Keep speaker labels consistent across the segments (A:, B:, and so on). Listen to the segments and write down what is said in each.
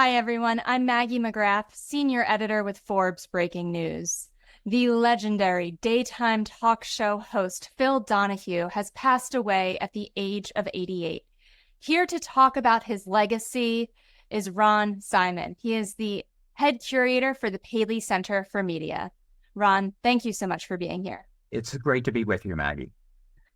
A: Hi, everyone. I'm Maggie McGrath, senior editor with Forbes Breaking News. The legendary daytime talk show host Phil Donahue has passed away at the age of 88. Here to talk about his legacy is Ron Simon. He is the head curator for the Paley Center for Media. Ron, thank you so much for being here.
B: It's great to be with you, Maggie.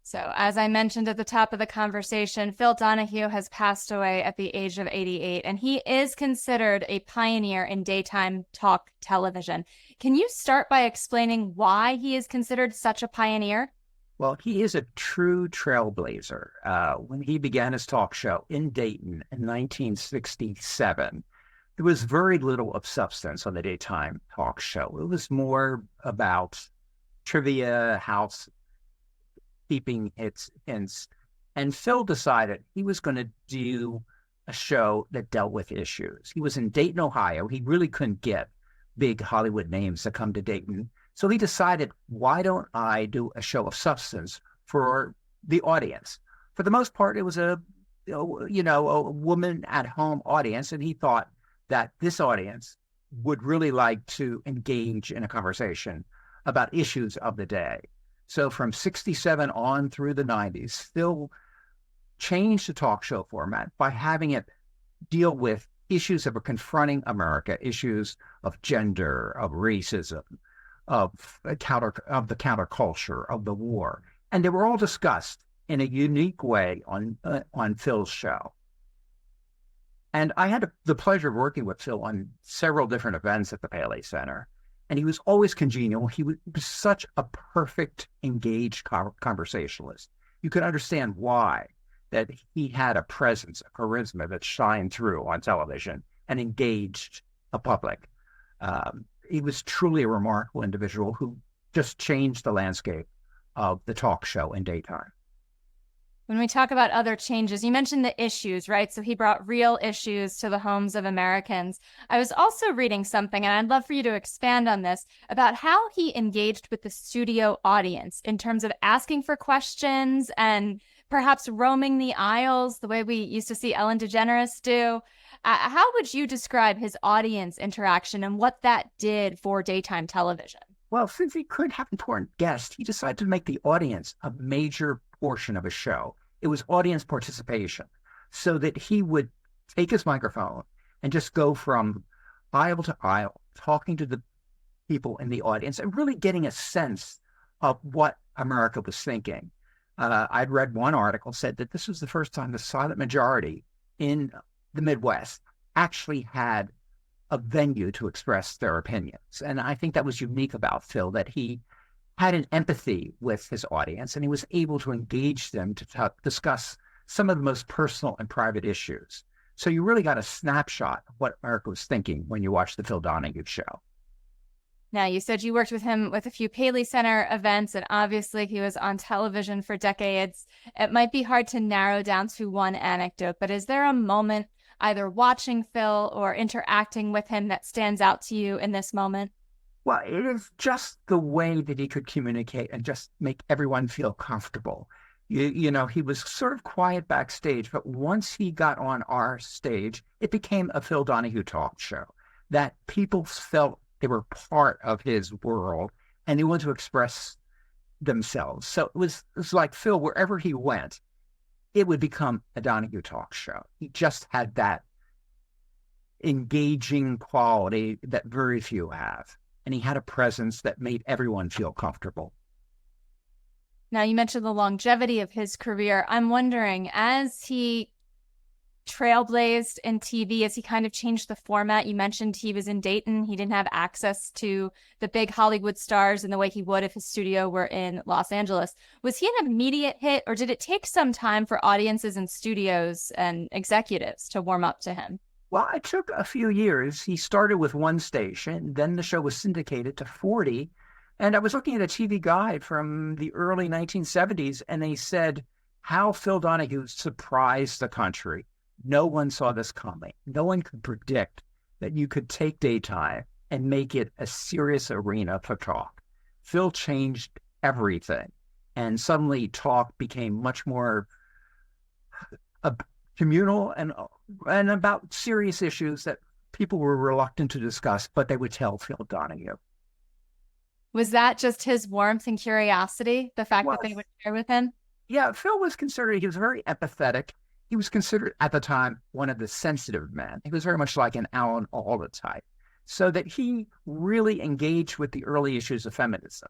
A: So, as I mentioned at the top of the conversation, Phil Donahue has passed away at the age of 88, and he is considered a pioneer in daytime talk television. Can you start by explaining why he is considered such a pioneer?
B: Well, he is a true trailblazer. When he began his talk show in Dayton in 1967, there was very little of substance on the daytime talk show. It was more about trivia, housekeeping hints. And Phil decided he was going to do a show that dealt with issues. He was in Dayton, Ohio. He really couldn't get big Hollywood names to come to Dayton. So he decided, why don't I do a show of substance for the audience? For the most part, it was a woman at home audience. And he thought that this audience would really like to engage in a conversation about issues of the day. So from 67 on through the 90s, Phil changed the talk show format by having it deal with issues that were confronting America, issues of gender, of racism, of the counterculture, of the war. And they were all discussed in a unique way on Phil's show. And I had the pleasure of working with Phil on several different events at the Paley Center. And he was always congenial. He was such a perfect, engaged conversationalist. You could understand why, that he had a presence, a charisma that shined through on television and engaged the public. He was truly a remarkable individual who just changed the landscape of the talk show in daytime.
A: When we talk about other changes, you mentioned the issues, right? So he brought real issues to the homes of Americans. I was also reading something, and I'd love for you to expand on this, about how he engaged with the studio audience in terms of asking for questions and perhaps roaming the aisles the way we used to see Ellen DeGeneres do. How would you describe his audience interaction and what that did for daytime television?
B: Well, since he couldn't have important guests, he decided to make the audience a major portion of his show. It was audience participation, so that he would take his microphone and just go from aisle to aisle, talking to the people in the audience and really getting a sense of what America was thinking. I'd read one article said that this was the first time the silent majority in the Midwest actually had a venue to express their opinions. And I think that was unique about Phil, that he had an empathy with his audience and he was able to engage them to discuss some of the most personal and private issues. So you really got a snapshot of what America was thinking when you watched the Phil Donahue show.
A: Now, you said you worked with him with a few Paley Center events, and obviously he was on television for decades. It might be hard to narrow down to one anecdote, but is there a moment either watching Phil or interacting with him that stands out to you in this moment?
B: Well, it is just the way that he could communicate and just make everyone feel comfortable. You know, he was sort of quiet backstage, but once he got on our stage, it became a Phil Donahue talk show that people felt they were part of his world and they wanted to express themselves. So it was like Phil, wherever he went, it would become a Donahue talk show. He just had that engaging quality that very few have. And he had a presence that made everyone feel comfortable.
A: Now, you mentioned the longevity of his career. I'm wondering, as he trailblazed in TV, as he kind of changed the format, you mentioned he was in Dayton. He didn't have access to the big Hollywood stars in the way he would if his studio were in Los Angeles. Was he an immediate hit, or did it take some time for audiences and studios and executives to warm up to him?
B: Well, it took a few years. He started with one station, then the show was syndicated to 40. And I was looking at a TV guide from the early 1970s, and they said how Phil Donahue surprised the country. No one saw this coming. No one could predict that you could take daytime and make it a serious arena for talk. Phil changed everything. And suddenly talk became much more communal and about serious issues that people were reluctant to discuss, but they would tell Phil Donahue.
A: Was that just his warmth and curiosity, the fact that they would share with him?
B: Yeah, Phil was considered, he was very empathetic. He was considered at the time one of the sensitive men. He was very much like an Alan Alda type. So that he really engaged with the early issues of feminism.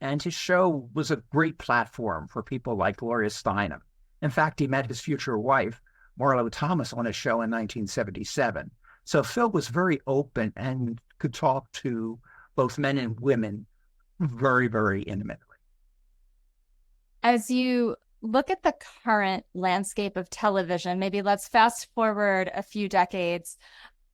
B: And his show was a great platform for people like Gloria Steinem. In fact, he met his future wife, Marlo Thomas, on a show in 1977. So Phil was very open and could talk to both men and women very, very intimately.
A: As you look at the current landscape of television, maybe let's fast forward a few decades.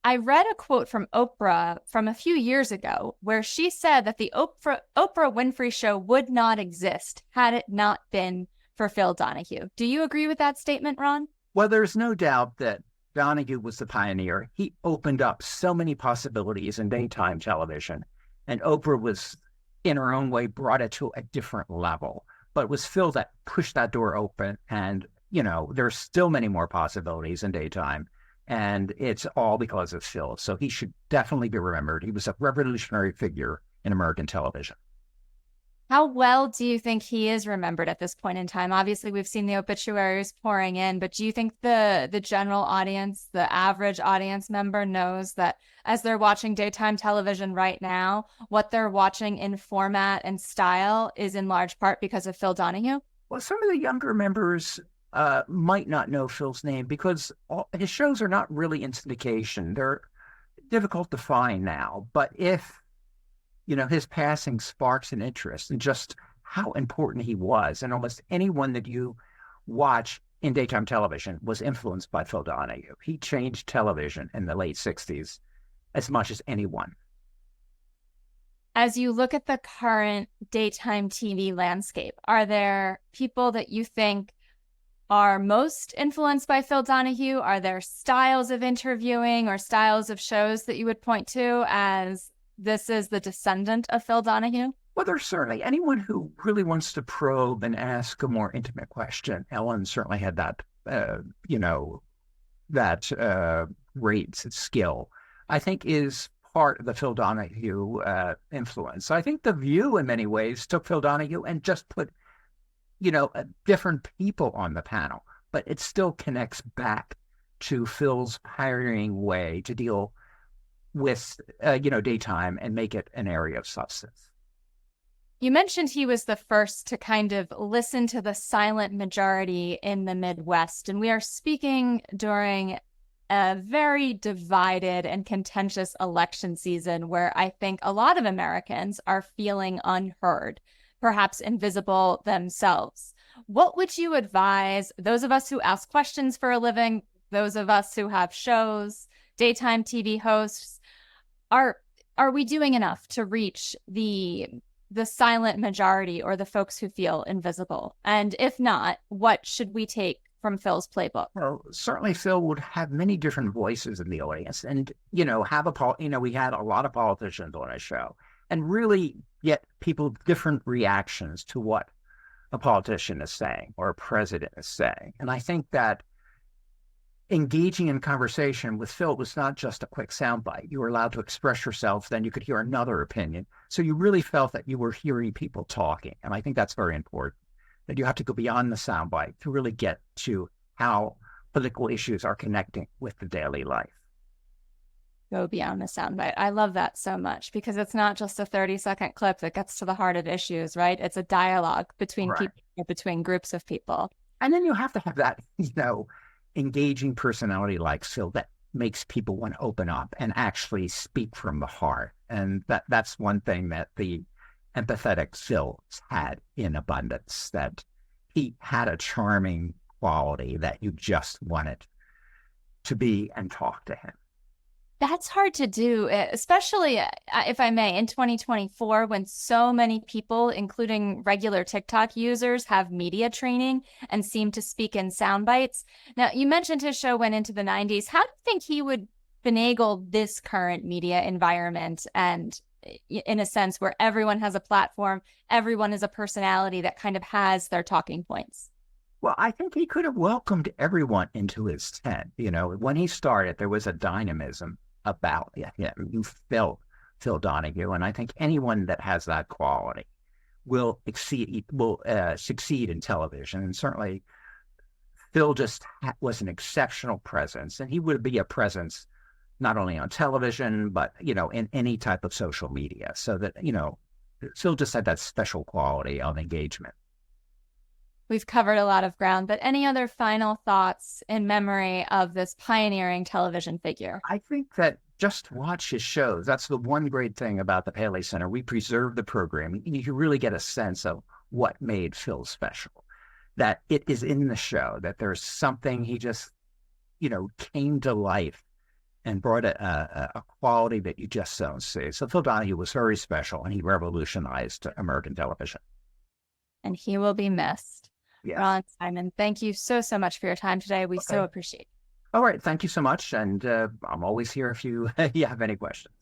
A: I read a quote from Oprah from a few years ago where she said that the Oprah Winfrey Show would not exist had it not been for Phil Donahue. Do you agree with that statement, Ron?
B: Well, there's no doubt that Donahue was the pioneer. He opened up so many possibilities in daytime television, and Oprah was, in her own way, brought it to a different level. But it was Phil that pushed that door open, and, there's still many more possibilities in daytime. And it's all because of Phil. So he should definitely be remembered. He was a revolutionary figure in American television.
A: How well do you think he is remembered at this point in time? Obviously, we've seen the obituaries pouring in, but do you think the general audience, the average audience member knows that as they're watching daytime television right now, what they're watching in format and style is in large part because of Phil Donahue?
B: Well, some of the younger members might not know Phil's name because his shows are not really in syndication. They're difficult to find now. But if, his passing sparks an interest in just how important he was, and almost anyone that you watch in daytime television was influenced by Phil Donahue. He changed television in the late 60s as much as anyone.
A: As you look at the current daytime TV landscape, are there people that you think are most influenced by Phil Donahue? Are there styles of interviewing or styles of shows that you would point to as this is the descendant of Phil Donahue?
B: Well, there's certainly anyone who really wants to probe and ask a more intimate question. Ellen certainly had that, great skill, I think, is part of the Phil Donahue influence. I think The View in many ways took Phil Donahue and just put different people on the panel, but it still connects back to Phil's pioneering way to deal with, daytime and make it an area of substance.
A: You mentioned he was the first to kind of listen to the silent majority in the Midwest, and we are speaking during a very divided and contentious election season where I think a lot of Americans are feeling unheard, perhaps invisible themselves. What would you advise those of us who ask questions for a living, those of us who have shows, daytime TV hosts? Are we doing enough to reach the silent majority or the folks who feel invisible? And if not, what should we take from Phil's playbook?
B: Well, certainly Phil would have many different voices in the audience, and we had a lot of politicians on his show, and really get people different reactions to what a politician is saying or a president is saying. And I think that engaging in conversation with Phil was not just a quick soundbite. You were allowed to express yourself, then you could hear another opinion. So you really felt that you were hearing people talking. And I think that's very important, that you have to go beyond the soundbite to really get to how political issues are connecting with the daily life.
A: Go beyond the soundbite. I love that so much because it's not just a 30-second clip that gets to the heart of issues, right? It's a dialogue between people, between groups of people.
B: And then you have to have that, engaging personality like Phil that makes people want to open up and actually speak from the heart. And that's one thing that the empathetic Phil had in abundance, that he had a charming quality that you just wanted to be and talk to him.
A: That's hard to do, especially, if I may, in 2024, when so many people, including regular TikTok users, have media training and seem to speak in sound bites. Now, you mentioned his show went into the 90s. How do you think he would finagle this current media environment and, in a sense, where everyone has a platform, everyone is a personality that kind of has their talking points?
B: Well, I think he could have welcomed everyone into his tent. When he started, there was a dynamism about him. You felt Phil Donahue, and I think anyone that has that quality will succeed in television. And certainly, Phil just was an exceptional presence, and he would be a presence not only on television, but, in any type of social media. So that, Phil just had that special quality of engagement.
A: We've covered a lot of ground, but any other final thoughts in memory of this pioneering television figure?
B: I think that just watch his shows. That's the one great thing about the Paley Center. We preserve the programming. You can really get a sense of what made Phil special, that it is in the show, that there's something he just, came to life and brought a quality that you just don't see. So Phil Donahue was very special, and he revolutionized American television.
A: And he will be missed.
B: Yes.
A: Ron Simon, thank you so much for your time today. We so appreciate it.
B: All right. Thank you so much. And I'm always here if you have any questions.